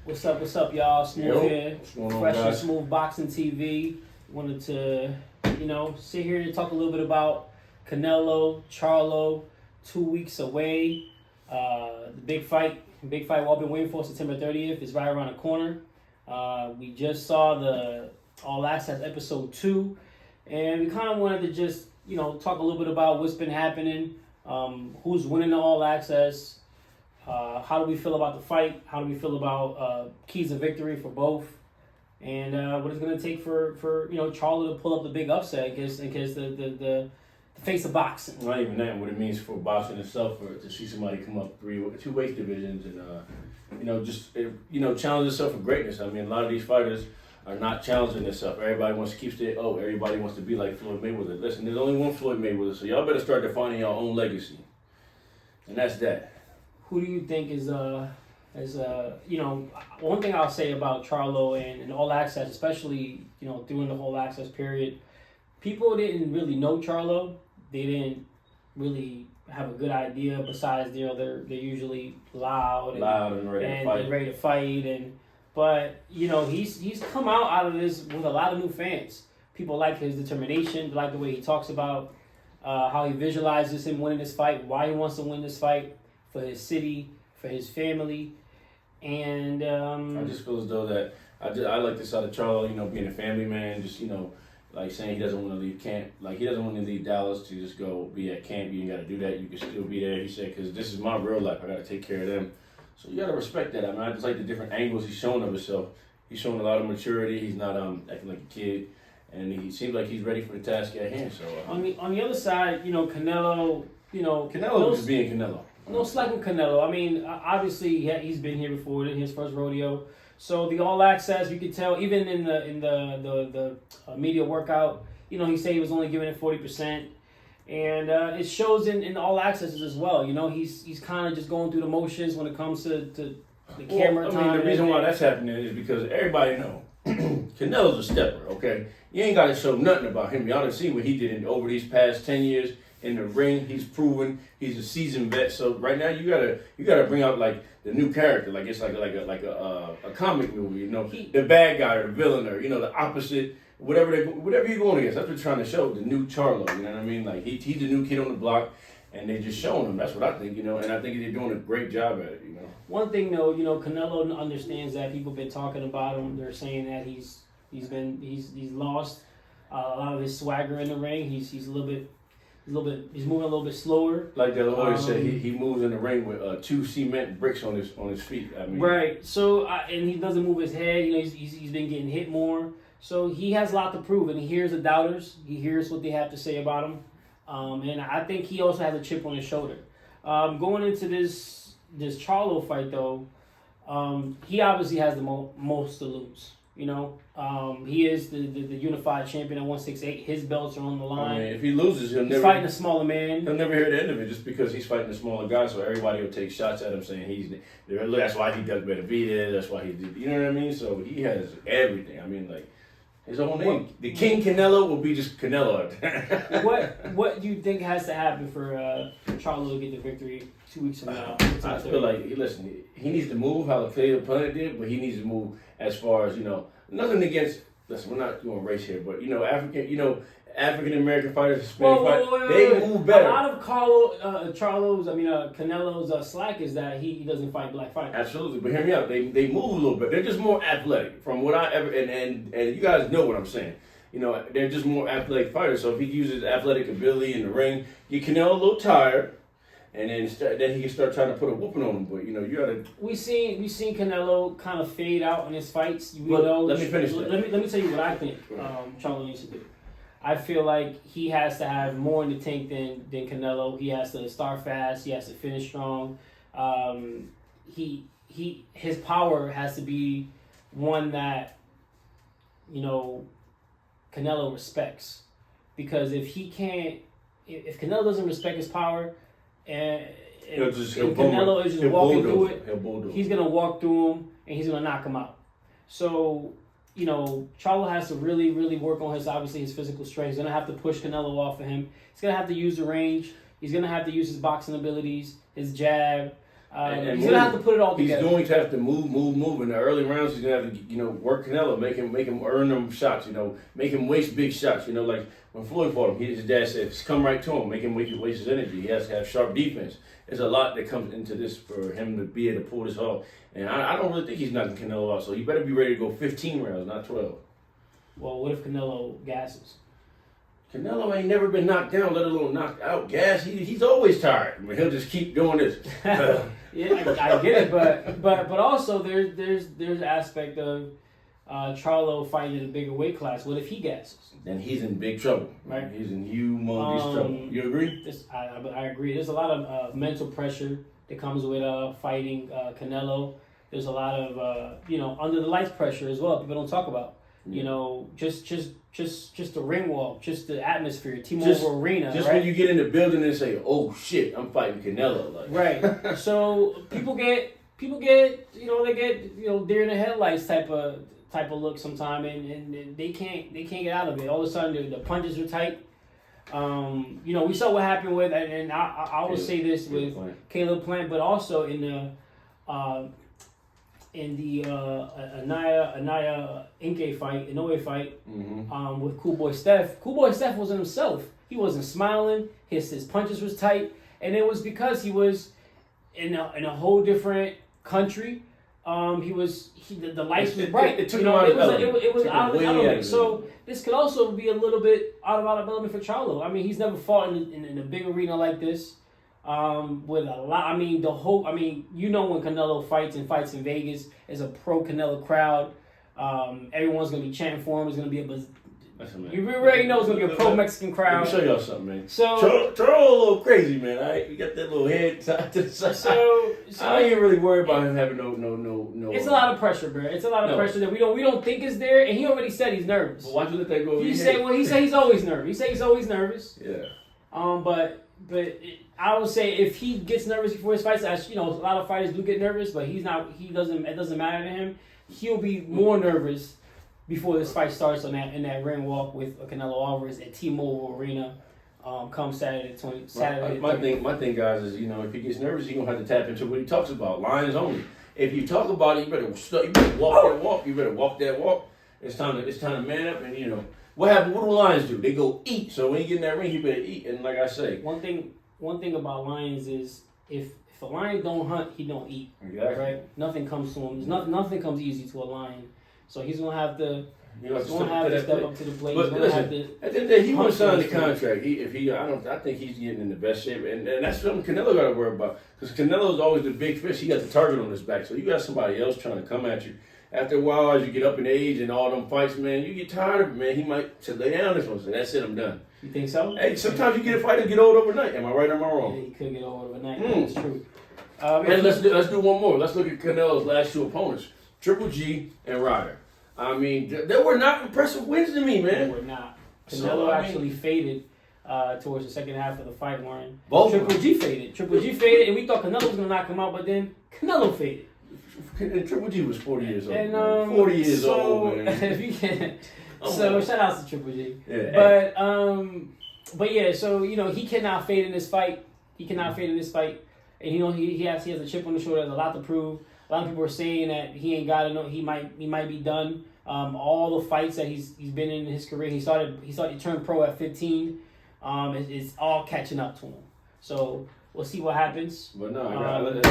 What's up, y'all? Smooth here. What's going on, Fresh and guys? Smooth Boxing TV. Wanted to, sit here and talk a little bit about Canelo Charlo. 2 weeks away. The big fight we've all been waiting for, September 30th, is right around the corner. We just saw the All Access episode 2, and we kind of wanted to just, talk a little bit about what's been happening, who's winning the All Access. How do we feel about the fight? How do we feel about keys of victory for both? And what it's going to take for Charlo to pull up the big upset against the face of boxing. Not even that, what it means for boxing itself, to see somebody come up two weight divisions and challenge themselves for greatness. I mean, a lot of these fighters are not challenging themselves. Everybody wants to keep everybody wants to be like Floyd Mayweather. Listen, there's only one Floyd Mayweather, so y'all better start defining your own legacy. And that's that. Who do you think is one thing I'll say about Charlo and All Access, especially, during the whole access period, people didn't really know Charlo. They didn't really have a good idea. Besides, they're usually loud and ready to fight. But he's come out of this with a lot of new fans. People like his determination, like the way he talks about how he visualizes him winning this fight, why he wants to win this fight for his city, for his family, and I just feel as though that I like this out of Charlo. Being a family man, just like saying he doesn't want to leave camp. Like, he doesn't want to leave Dallas to just go be at camp. You ain't got to do that. You can still be there. He said, because this is my real life. I got to take care of them. So you got to respect that. I mean, I just like the different angles he's showing of himself. He's showing a lot of maturity. He's not acting like a kid. And he seems like he's ready for the task at hand. So on the other side, Canelo, Canelo just being Canelo. No slack on Canelo. I mean, obviously he's been here before in his first rodeo. So the All Access, you could tell even in the media workout, he said he was only giving it 40%, and it shows in the All Accesses as well. He's kind of just going through the motions when it comes to the camera time. I mean, the reason why that's happening is because everybody know Canelo's a stepper. Okay, you ain't got to show nothing about him. Y'all done seen what he did over these past 10 years. In the ring, he's proven he's a seasoned vet. So right now, you gotta bring out like the new character, like it's like a comic movie. The bad guy or the villain, or the opposite, whatever you're going against. That's what they're trying to show, the new Charlo. You know what I mean? Like he's the new kid on the block, and they're just showing him. That's what I think. And I think they're doing a great job at it. One thing though, Canelo understands that people have been talking about him. They're saying that he's lost a lot of his swagger in the ring. He's moving a little bit slower. Like the lawyer said, he moves in the ring with 2 cement bricks on his feet. I mean, right. So and he doesn't move his head. He's been getting hit more. So he has a lot to prove, and he hears the doubters. He hears what they have to say about him, and I think he also has a chip on his shoulder. Going into this Charlo fight though, he obviously has the most to lose. He is the unified champion at 168. His belts are on the line. I mean, if he loses, he's fighting a smaller man. He'll never hear the end of it just because he's fighting a smaller guy. So everybody will take shots at him saying that's why he does Benavidez. That's why he did. You know what I mean? So he has everything. I mean, like his own name, the King Canelo, will be just Canelo. What do you think has to happen for Charlo to get the victory 2 weeks from now? I feel like he needs to move how the opponent did, but he needs to move as far as nothing against. Listen, we're not doing race here, but African American fighters, Hispanic fighters, they move better. A lot of Canelo's slack is that he doesn't fight black fighters. Absolutely, but hear me out. They move a little bit. They're just more athletic. From what I ever and you guys know what I'm saying. They're just more athletic fighters. So if he uses athletic ability in the ring, get Canelo a little tired. And then he can start trying to put a whooping on him. But you gotta. We seen Canelo kind of fade out in his fights. Let me finish that. Let me tell you what I think Charlo needs to do. I feel like he has to have more in the tank than Canelo. He has to start fast. He has to finish strong. His power has to be one that Canelo respects, because if Canelo doesn't respect his power, and Canelo is just walking through it, he's gonna walk through him and he's gonna knock him out. So Charlo has to really, really work on his physical strength. He's gonna have to push Canelo off of him. He's gonna have to use the range. He's gonna have to use his boxing abilities, his jab. He's gonna have to put it all He's together. going to have to move. In the early rounds, he's gonna have to, work Canelo, make him earn them shots. Make him waste big shots. Like when Floyd fought him, his dad said, "Come right to him, make him waste his energy. He has to have sharp defense." There's a lot that comes into this for him to be able to pull this off, and I don't really think he's knocking Canelo out. So he better be ready to go 15 rounds, not 12. Well, what if Canelo gasses? Canelo ain't never been knocked down, let alone knocked out. He's always tired. I mean, he'll just keep doing this. Yeah, I get it, but also there's an aspect of Charlo fighting in a bigger weight class. What if he gasses? Then he's in big trouble. Right. He's in humongous trouble. You agree? I agree. There's a lot of mental pressure that comes with fighting Canelo. There's a lot of under the lights pressure as well. People don't talk about. Just the ring walk, just the atmosphere, T-Mobile Arena. Just right? when you get in the building and say, "Oh shit, I'm fighting Canelo." Right. So people get they get deer in the headlights type of look sometime, and they can't get out of it. All of a sudden the punches are tight. We saw what happened with, and I will say this with Caleb Plant, but also in the Anaya Inke fight, Inoue fight, with Cool Boy Steph. Cool Boy Steph wasn't himself. He wasn't smiling. His punches was tight, and it was because he was in a whole different country. The lights was bright. It took him out of it was out of element. So this could also be a little bit out of element for Charlo. I mean, he's never fought in a big arena like this. With a lot, when Canelo fights in Vegas, there's a pro Canelo crowd. Everyone's gonna be chanting for him. It's gonna be you already know it's gonna be a pro Mexican crowd. Let me show y'all something, man. So Charlo a little crazy, man. You got that little head to the side. So I ain't really worried about him having no. It's a lot of pressure, bro. It's a lot of pressure that we don't think is there, and he already said he's nervous. But why'd you let that go? He said he's always nervous. He said he's always nervous. Yeah. But I would say if he gets nervous before his fights, a lot of fighters do get nervous, but he's not. He doesn't. It doesn't matter to him. He'll be more nervous before this fight starts in that ring walk with Canelo Alvarez at T-Mobile Arena. Come Saturday. My thing, guys, is if he gets nervous, he's gonna have to tap into what he talks about. Lines only. If you talk about it, you better walk that walk. You better walk that walk. It's time to man up and What happened? What do lions do? They go eat. So when you get in that ring, you better eat. And like I say, one thing about lions is if a lion don't hunt, he don't eat. Exactly. Right? Nothing comes to him. Nothing comes easy to a lion. So he's gonna have to. He's gonna have to step up to the plate. But listen, at the end of the day, he won't sign the contract. I think he's getting in the best shape, and that's something Canelo got to worry about. Because Canelo's always the big fish. He got the target on his back. So you got somebody else trying to come at you. After a while, as you get up in age and all them fights, man, you get tired of it, man. He might say, lay down this one. So that's it, I'm done. You think so? Hey, sometimes you get a fight and get old overnight. Am I right or am I wrong? Yeah, he could get old overnight. That's true. And let's do one more. Let's look at Canelo's last two opponents, Triple G and Ryder. They were not impressive wins to me, man. They were not. Canelo actually faded towards the second half of the fight, Warren. Both. Triple G faded, and we thought Canelo was going to knock him out, but then Canelo faded. And Triple G was 40 years old. And, 40 years old, man. If you can, shout out to Triple G. Yeah. But yeah, so he cannot fade in this fight. And he has a chip on the shoulder. There's a lot to prove. A lot of people are saying that he ain't got enough. He might be done. All the fights that he's been in his career, he turned pro at 15. It's all catching up to him. So we'll see what happens. But no, look at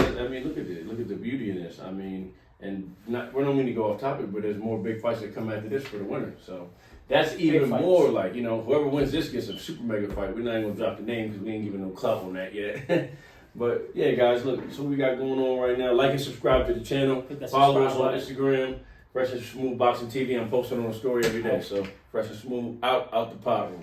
this. Look at the beauty in this. We don't mean to go off topic, but there's more big fights that come after this for the winner. So that's even more like whoever wins this gets a super mega fight. We're not even gonna drop the name because we ain't giving no clout on that yet. But yeah, guys, look, so what we got going on right now. Like and subscribe to the channel. Follow us on Instagram, Fresh and Smooth Boxing TV. I'm posting on a story every day. So Fresh and Smooth out the pot room.